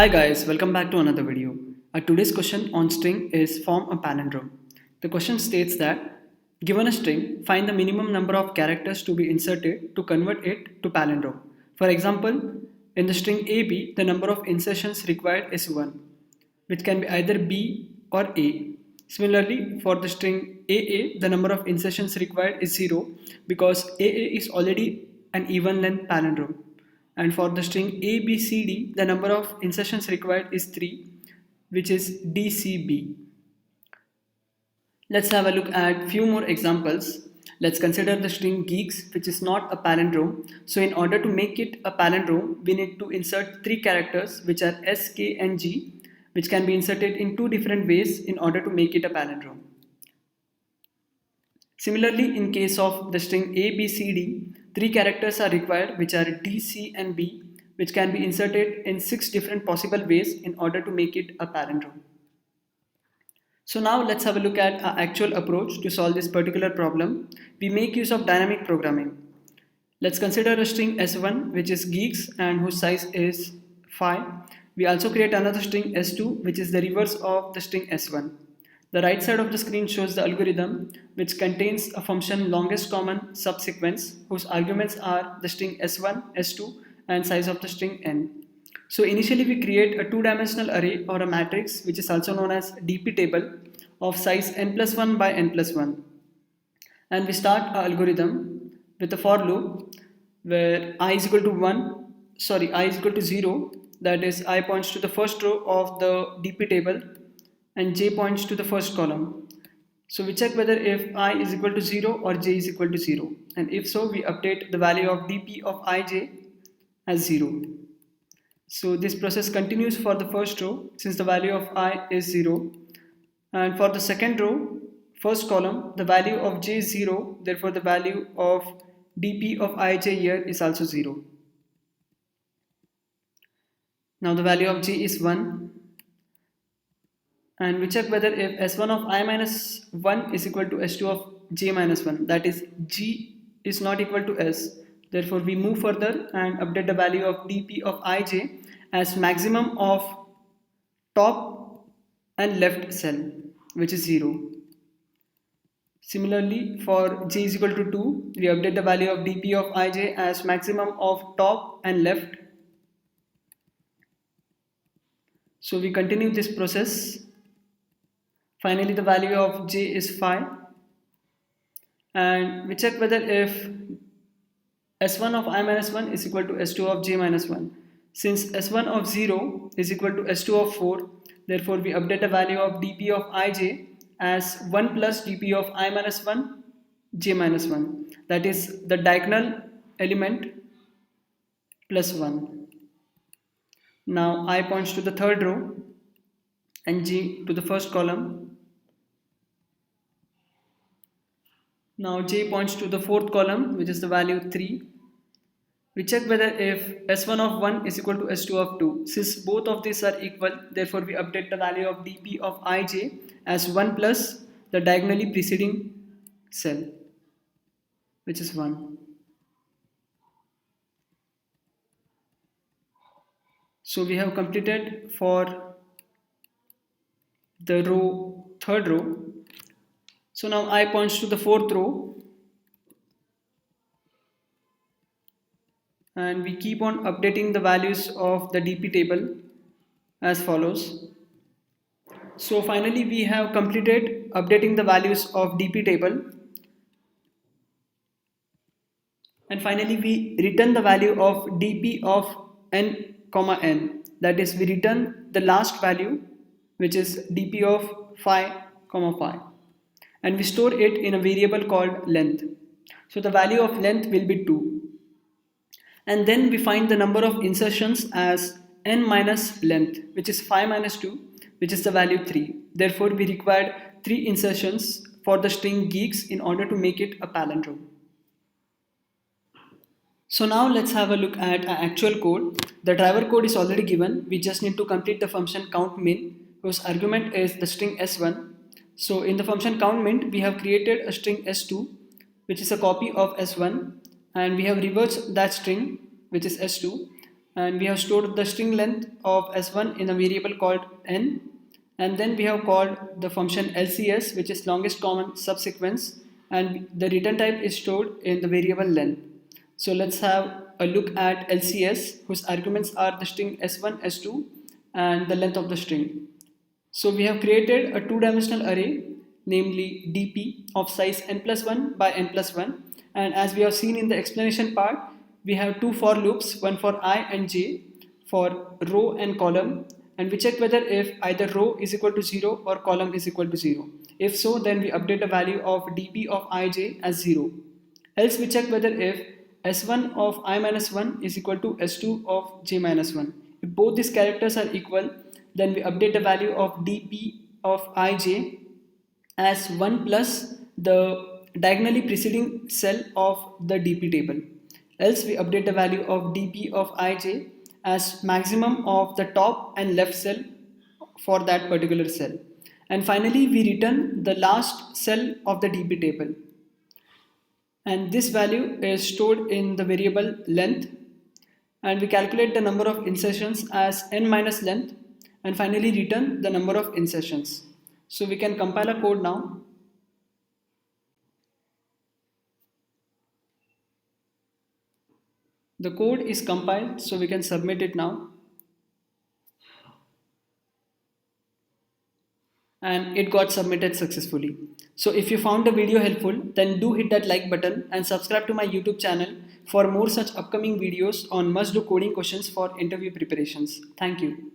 Hi guys, welcome back to another video. Today's question on string is form a palindrome. The question states that given a string, find the minimum number of characters to be inserted to convert it to palindrome. For example, in the string AB, the number of insertions required is 1, which can be either B or A. Similarly, for the string AA, the number of insertions required is 0 because AA is already an even length palindrome. And for the string ABCD, the number of insertions required is 3, which is DCB. Let's have a look at few more examples. Let's consider the string geeks, which is not a palindrome. So in order to make it a palindrome, we need to insert 3 characters, which are S, K and G, which can be inserted in 2 different ways in order to make it a palindrome. Similarly, in case of the string ABCD, 3 characters are required, which are D, C and B, which can be inserted in 6 different possible ways in order to make it a palindrome. So now let's have a look at our actual approach to solve this particular problem. We make use of dynamic programming. Let's consider a string S1, which is geeks and whose size is 5. We also create another string S2, which is the reverse of the string S1. The right side of the screen shows the algorithm, which contains a function longest common subsequence whose arguments are the string S1, S2 and size of the string n. So initially we create a two-dimensional array or a matrix, which is also known as DP table, of size n plus 1 by n plus 1. And we start our algorithm with a for loop where I is equal to 0, that is I points to the first row of the DP table and j points to the first column. So we check whether if I is equal to 0 or j is equal to 0, and if so, we update the value of dp of ij as 0. So this process continues for the first row since the value of I is 0, and for the second row, first column, the value of j is 0, therefore the value of dp of ij here is also 0. Now the value of j is 1, and we check whether if s1 of I minus 1 is equal to s2 of j minus 1, that is g is not equal to s. Therefore we move further and update the value of dp of ij as maximum of top and left cell, which is 0. Similarly, for j is equal to 2, we update the value of dp of ij as maximum of top and left. So we continue this process. Finally, the value of j is 5, and we check whether if s1 of I minus 1 is equal to s2 of j minus 1. Since s1 of 0 is equal to s2 of 4, therefore we update the value of dp of ij as 1 plus dp of I minus 1 j minus 1, that is the diagonal element plus 1. Now I points to the third row and j to the first column. Now j points to the fourth column, which is the value 3. We check whether if s1 of 1 is equal to s2 of 2. Since both of these are equal, therefore we update the value of dp of ij as 1 plus the diagonally preceding cell, which is 1. So we have completed for the third row. So now I points to the fourth row, and we keep on updating the values of the DP table as follows. So finally we have completed updating the values of DP table, and finally we return the value of DP of n comma n, that is we return the last value, which is DP of 5 comma 5, and we store it in a variable called length. So the value of length will be 2, and then we find the number of insertions as n minus length, which is 5 minus 2, which is the value 3. Therefore we required 3 insertions for the string geeks in order to make it a palindrome. So now let's have a look at our actual code. The driver code is already given. We just need to complete the function countMin, whose argument is the string s1. So in the function countMin, we have created a string s2, which is a copy of s1, and we have reversed that string, which is s2, and we have stored the string length of s1 in a variable called n, and then we have called the function lcs, which is longest common subsequence, and the return type is stored in the variable length. So let's have a look at lcs, whose arguments are the string s1, s2 and the length of the string. So we have created a two-dimensional array, namely dp, of size n plus 1 by n plus 1, and as we have seen in the explanation part, we have two for loops, one for I and j, for row and column, and we check whether if either row is equal to 0 or column is equal to 0. If so, then we update the value of dp of ij as 0. Else we check whether if s1 of I minus 1 is equal to s2 of j minus 1. If both these characters are equal, then we update the value of dp of ij as 1 plus the diagonally preceding cell of the dp table. Else we update the value of dp of ij as maximum of the top and left cell for that particular cell. And finally we return the last cell of the dp table. And this value is stored in the variable length, and we calculate the number of insertions as n minus length, and finally return the number of insertions. So we can compile a code now. The code is compiled, so we can submit it now. And it got submitted successfully. So if you found the video helpful, then do hit that like button and subscribe to my YouTube channel for more such upcoming videos on must do coding questions for interview preparations. Thank you.